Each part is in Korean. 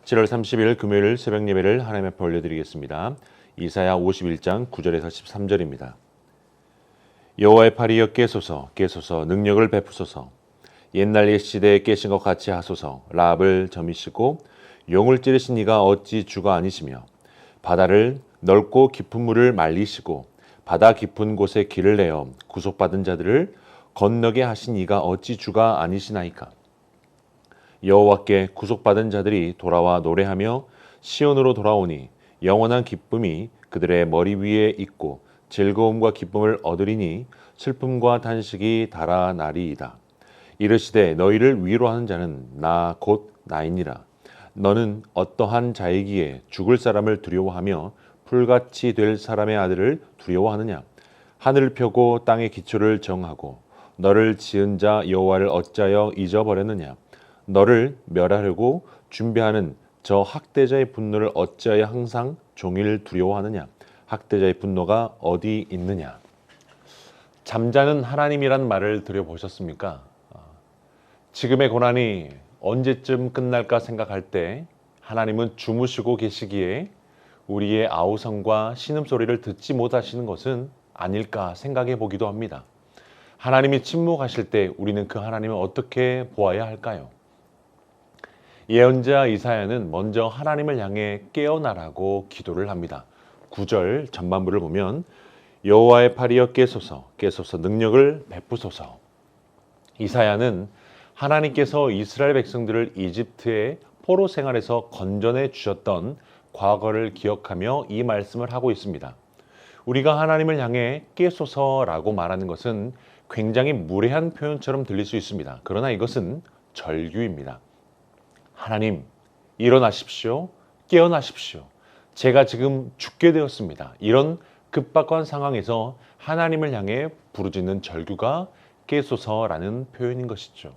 7월 30일 금요일 새벽 예배를 하나님 앞에 올려드리겠습니다. 이사야 51장 9절에서 13절입니다. 여호와의 팔이여 깨소서 깨소서 능력을 베푸소서 옛날 옛 시대에 깨신 것 같이 하소서 라합을 점이시고 용을 찌르신 이가 어찌 주가 아니시며 바다를 넓고 깊은 물을 말리시고 바다 깊은 곳에 길을 내어 구속받은 자들을 건너게 하신 이가 어찌 주가 아니시나이까. 여호와께 구속받은 자들이 돌아와 노래하며 시온으로 돌아오니 영원한 기쁨이 그들의 머리 위에 있고 즐거움과 기쁨을 얻으리니 슬픔과 탄식이 달아나리이다. 이르시되 너희를 위로하는 자는 나 곧 나이니라. 너는 어떠한 자이기에 죽을 사람을 두려워하며 풀같이 될 사람의 아들을 두려워하느냐. 하늘을 펴고 땅의 기초를 정하고 너를 지은 자 여호와를 어찌하여 잊어버렸느냐. 너를 멸하려고 준비하는 저 학대자의 분노를 어찌하여 항상 종일 두려워하느냐. 학대자의 분노가 어디 있느냐. 잠자는 하나님이란 말을 들어보셨습니까? 지금의 고난이 언제쯤 끝날까 생각할 때 하나님은 주무시고 계시기에 우리의 아우성과 신음소리를 듣지 못하시는 것은 아닐까 생각해 보기도 합니다. 하나님이 침묵하실 때 우리는 그 하나님을 어떻게 보아야 할까요? 예언자 이사야는 먼저 하나님을 향해 깨어나라고 기도를 합니다. 9절 전반부를 보면 여호와의 팔이여 깨소서 깨소서 능력을 베푸소서. 이사야는 하나님께서 이스라엘 백성들을 이집트의 포로 생활에서 건져내 주셨던 과거를 기억하며 이 말씀을 하고 있습니다. 우리가 하나님을 향해 깨소서라고 말하는 것은 굉장히 무례한 표현처럼 들릴 수 있습니다. 그러나 이것은 절규입니다. 하나님, 일어나십시오. 깨어나십시오. 제가 지금 죽게 되었습니다. 이런 급박한 상황에서 하나님을 향해 부르짖는 절규가 깨소서라는 표현인 것이죠.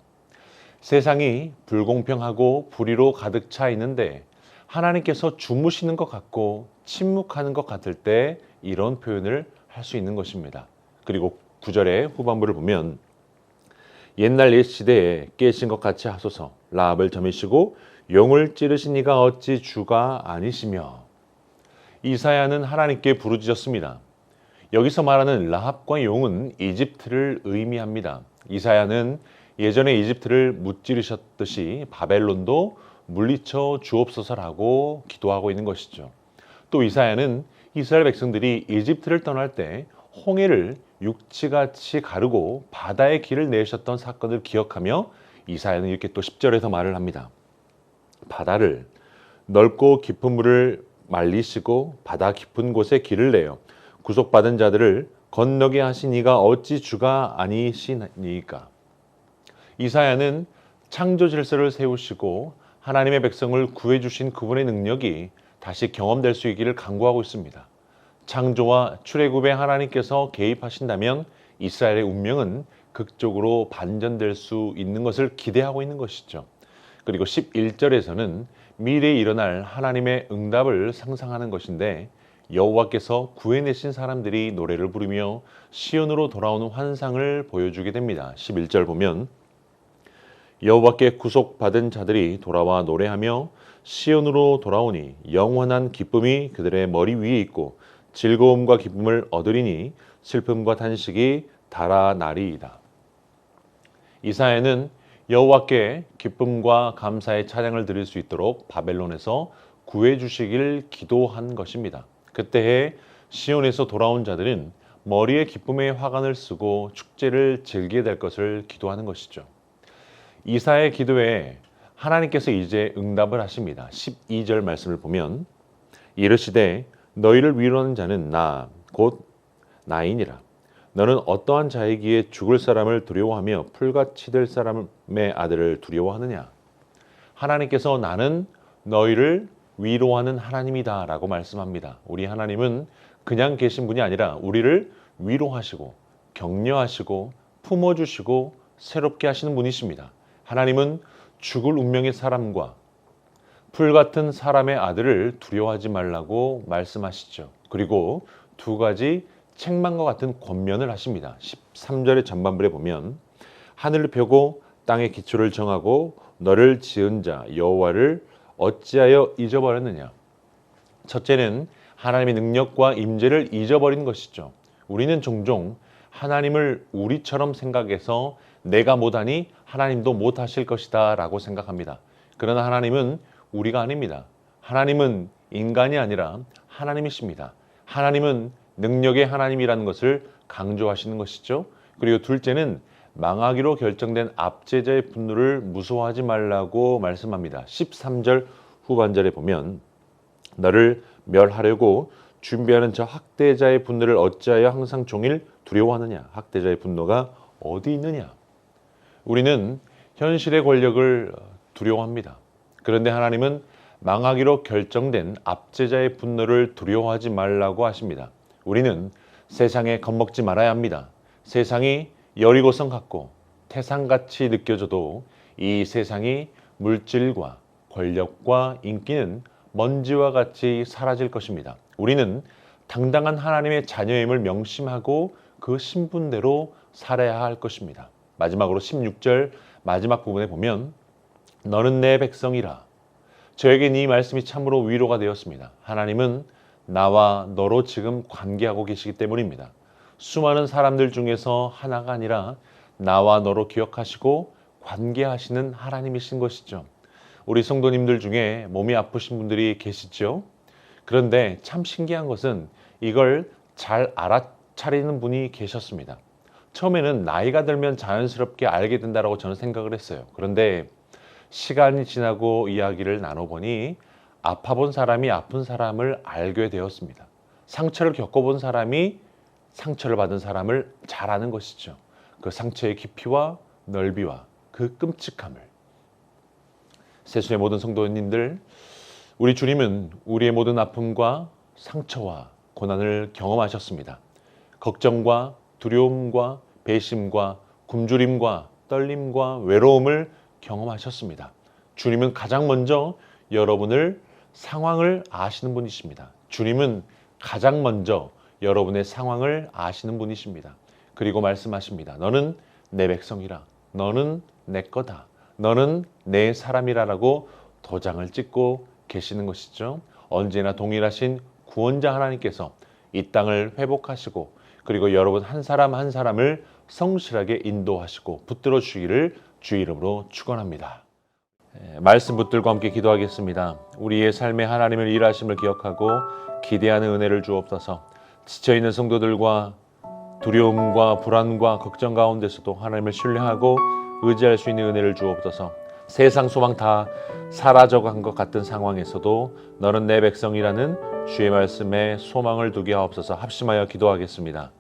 세상이 불공평하고 불의로 가득 차 있는데 하나님께서 주무시는 것 같고 침묵하는 것 같을 때 이런 표현을 할 수 있는 것입니다. 그리고 9절의 후반부를 보면 옛날 옛 시대에 깨신 것 같이 하소서 라합을 점이시고 용을 찌르신 이가 어찌 주가 아니시며. 이사야는 하나님께 부르짖었습니다. 여기서 말하는 라합과 용은 이집트를 의미합니다. 이사야는 예전에 이집트를 무찌르셨듯이 바벨론도 물리쳐 주옵소서라고 기도하고 있는 것이죠. 또 이사야는 이스라엘 백성들이 이집트를 떠날 때 홍해를 육지같이 가르고 바다의 길을 내셨던 사건을 기억하며 이사야는 이렇게 또 10절에서 말을 합니다. 바다를 넓고 깊은 물을 말리시고 바다 깊은 곳에 길을 내어 구속받은 자들을 건너게 하신 이가 어찌 주가 아니시니까. 이사야는 창조 질서를 세우시고 하나님의 백성을 구해주신 그분의 능력이 다시 경험될 수 있기를 간구하고 있습니다. 창조와 출애굽에 하나님께서 개입하신다면 이스라엘의 운명은 극적으로 반전될 수 있는 것을 기대하고 있는 것이죠. 그리고 11절에서는 미래에 일어날 하나님의 응답을 상상하는 것인데 여호와께서 구해내신 사람들이 노래를 부르며 시온으로 돌아오는 환상을 보여주게 됩니다. 11절 보면 여호와께 구속받은 자들이 돌아와 노래하며 시온으로 돌아오니 영원한 기쁨이 그들의 머리 위에 있고 즐거움과 기쁨을 얻으리니 슬픔과 탄식이 달아나리이다. 이사야는 여호와께 기쁨과 감사의 찬양을 드릴 수 있도록 바벨론에서 구해주시길 기도한 것입니다. 그때에 시온에서 돌아온 자들은 머리에 기쁨의 화관을 쓰고 축제를 즐기게 될 것을 기도하는 것이죠. 이사야의 기도에 하나님께서 이제 응답을 하십니다. 12절 말씀을 보면 이르시되 너희를 위로하는 자는 나 곧 나이니라. 너는 어떠한 자이기에 죽을 사람을 두려워하며 풀같이 될 사람의 아들을 두려워하느냐. 하나님께서 나는 너희를 위로하는 하나님이다 라고 말씀합니다. 우리 하나님은 그냥 계신 분이 아니라 우리를 위로하시고 격려하시고 품어주시고 새롭게 하시는 분이십니다. 하나님은 죽을 운명의 사람과 풀 같은 사람의 아들을 두려워하지 말라고 말씀하시죠. 그리고 두 가지 책망과 같은 권면을 하십니다. 13절의 전반부에 보면 하늘을 펴고 땅의 기초를 정하고 너를 지은 자 여호와를 어찌하여 잊어버렸느냐? 첫째는 하나님의 능력과 임재를 잊어버린 것이죠. 우리는 종종 하나님을 우리처럼 생각해서 내가 못하니 하나님도 못하실 것이다 라고 생각합니다. 그러나 하나님은 우리가 아닙니다. 하나님은 인간이 아니라 하나님이십니다. 하나님은 능력의 하나님이라는 것을 강조하시는 것이죠. 그리고 둘째는 망하기로 결정된 압제자의 분노를 무서워하지 말라고 말씀합니다. 13절 후반절에 보면 너를 멸하려고 준비하는 저 학대자의 분노를 어찌하여 항상 종일 두려워하느냐? 학대자의 분노가 어디 있느냐? 우리는 현실의 권력을 두려워합니다. 그런데 하나님은 망하기로 결정된 압제자의 분노를 두려워하지 말라고 하십니다. 우리는 세상에 겁먹지 말아야 합니다. 세상이 여리고성 같고 태산같이 느껴져도 이 세상이 물질과 권력과 인기는 먼지와 같이 사라질 것입니다. 우리는 당당한 하나님의 자녀임을 명심하고 그 신분대로 살아야 할 것입니다. 마지막으로 16절 마지막 부분에 보면 너는 내 백성이라. 저에겐 이 말씀이 참으로 위로가 되었습니다. 하나님은 나와 너로 지금 관계하고 계시기 때문입니다. 수많은 사람들 중에서 하나가 아니라 나와 너로 기억하시고 관계하시는 하나님이신 것이죠. 우리 성도님들 중에 몸이 아프신 분들이 계시죠. 그런데 참 신기한 것은 이걸 잘 알아차리는 분이 계셨습니다. 처음에는 나이가 들면 자연스럽게 알게 된다고 저는 생각을 했어요. 그런데 시간이 지나고 이야기를 나눠보니 아파본 사람이 아픈 사람을 알게 되었습니다. 상처를 겪어본 사람이 상처를 받은 사람을 잘 아는 것이죠. 그 상처의 깊이와 넓이와 그 끔찍함을. 세순의 모든 성도님들, 우리 주님은 우리의 모든 아픔과 상처와 고난을 경험하셨습니다. 걱정과 두려움과 배심과 굶주림과 떨림과 외로움을 경험하셨습니다. 주님은 가장 먼저 여러분을 상황을 아시는 분이십니다. 주님은 가장 먼저 여러분의 상황을 아시는 분이십니다. 그리고 말씀하십니다. 너는 내 백성이라. 너는 내 거다. 너는 내 사람이라라고 도장을 찍고 계시는 것이죠. 언제나 동일하신 구원자 하나님께서 이 땅을 회복하시고 그리고 여러분 한 사람 한 사람을 성실하게 인도하시고 붙들어 주기를 주 이름으로 축원합니다. 말씀 붙들고 함께 기도하겠습니다. 우리의 삶에 하나님을 일하심을 기억하고 기대하는 은혜를 주옵소서. 지쳐있는 성도들과 두려움과 불안과 걱정 가운데서도 하나님을 신뢰하고 의지할 수 있는 은혜를 주옵소서. 세상 소망 다 사라져간 것 같은 상황에서도 너는 내 백성이라는 주의 말씀에 소망을 두게 하옵소서. 합심하여 기도하겠습니다.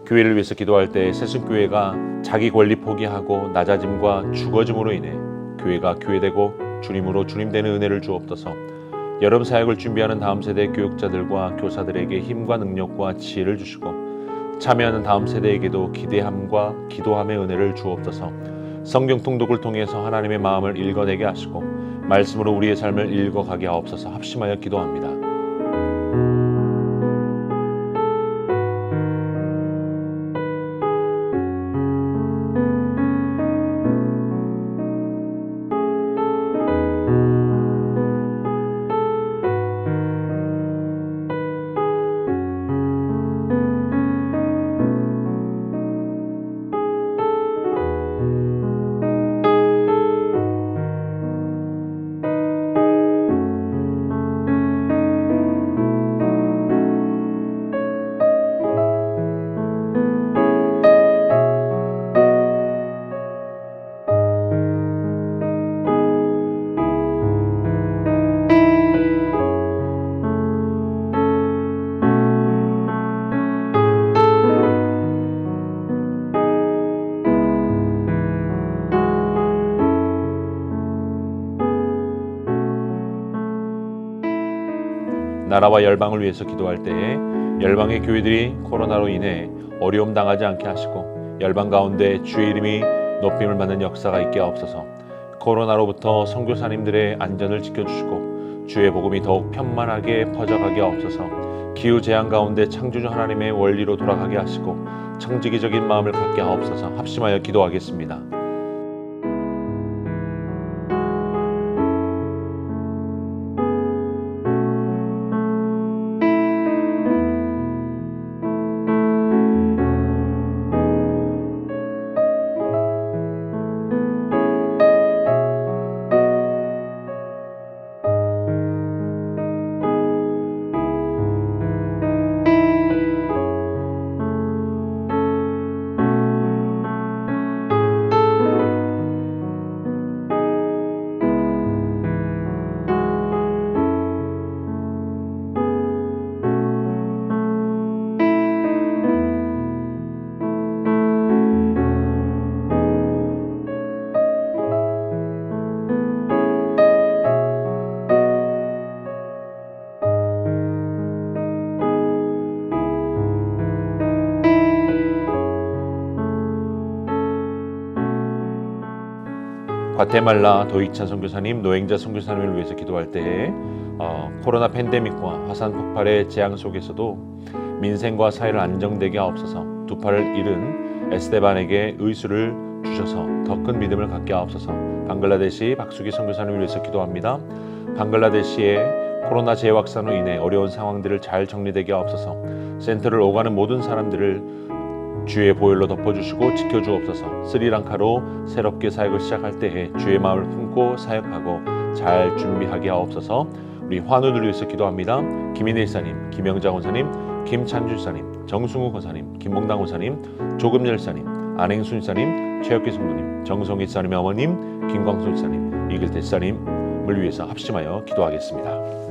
교회를 위해서 기도할 때 새순교회가 자기 권리 포기하고 낮아짐과 죽어짐으로 인해 교회가 교회되고 주님으로 주님되는 은혜를 주옵소서. 여름 사역을 준비하는 다음 세대 교육자들과 교사들에게 힘과 능력과 지혜를 주시고 참여하는 다음 세대에게도 기대함과 기도함의 은혜를 주옵소서. 성경 통독을 통해서 하나님의 마음을 읽어내게 하시고 말씀으로 우리의 삶을 읽어가게 하옵소서. 합심하여 기도합니다. 나라와 열방을 위해서 기도할 때에 열방의 교회들이 코로나로 인해 어려움 당하지 않게 하시고 열방 가운데 주의 이름이 높임을 받는 역사가 있게 하옵소서. 코로나로부터 선교사님들의 안전을 지켜주시고 주의 복음이 더욱 편만하게 퍼져가게 하옵소서. 기후재앙 가운데 창조주 하나님의 원리로 돌아가게 하시고 청지기적인 마음을 갖게 하옵소서. 합심하여 기도하겠습니다. 과테말라 도이찬 선교사님, 노행자 선교사님을 위해서 기도할 때에 코로나 팬데믹과 화산 폭발의 재앙 속에서도 민생과 사회를 안정되게 하옵소서. 두 팔을 잃은 에스테반에게 의수를 주셔서 더 큰 믿음을 갖게 하옵소서. 방글라데시 박수기 선교사님을 위해서 기도합니다. 방글라데시의 코로나 재확산으로 인해 어려운 상황들을 잘 정리되게 하옵소서. 센터를 오가는 모든 사람들을 주의 보혈로 덮어주시고 지켜주옵소서. 스리랑카로 새롭게 사역을 시작할 때에 주의 마음을 품고 사역하고 잘 준비하게 하옵소서. 우리 환우들을 위해서 기도합니다. 김인혜 일사님, 김영장 원사님, 김찬주 일사님, 정승우 권사님, 김봉당 원사님, 조금열 일사님, 안행순 일사님, 최혁기 성도님, 정성희 일사님의 어머님, 김광수 일사님, 이글대 일사님을 위해서 합심하여 기도하겠습니다.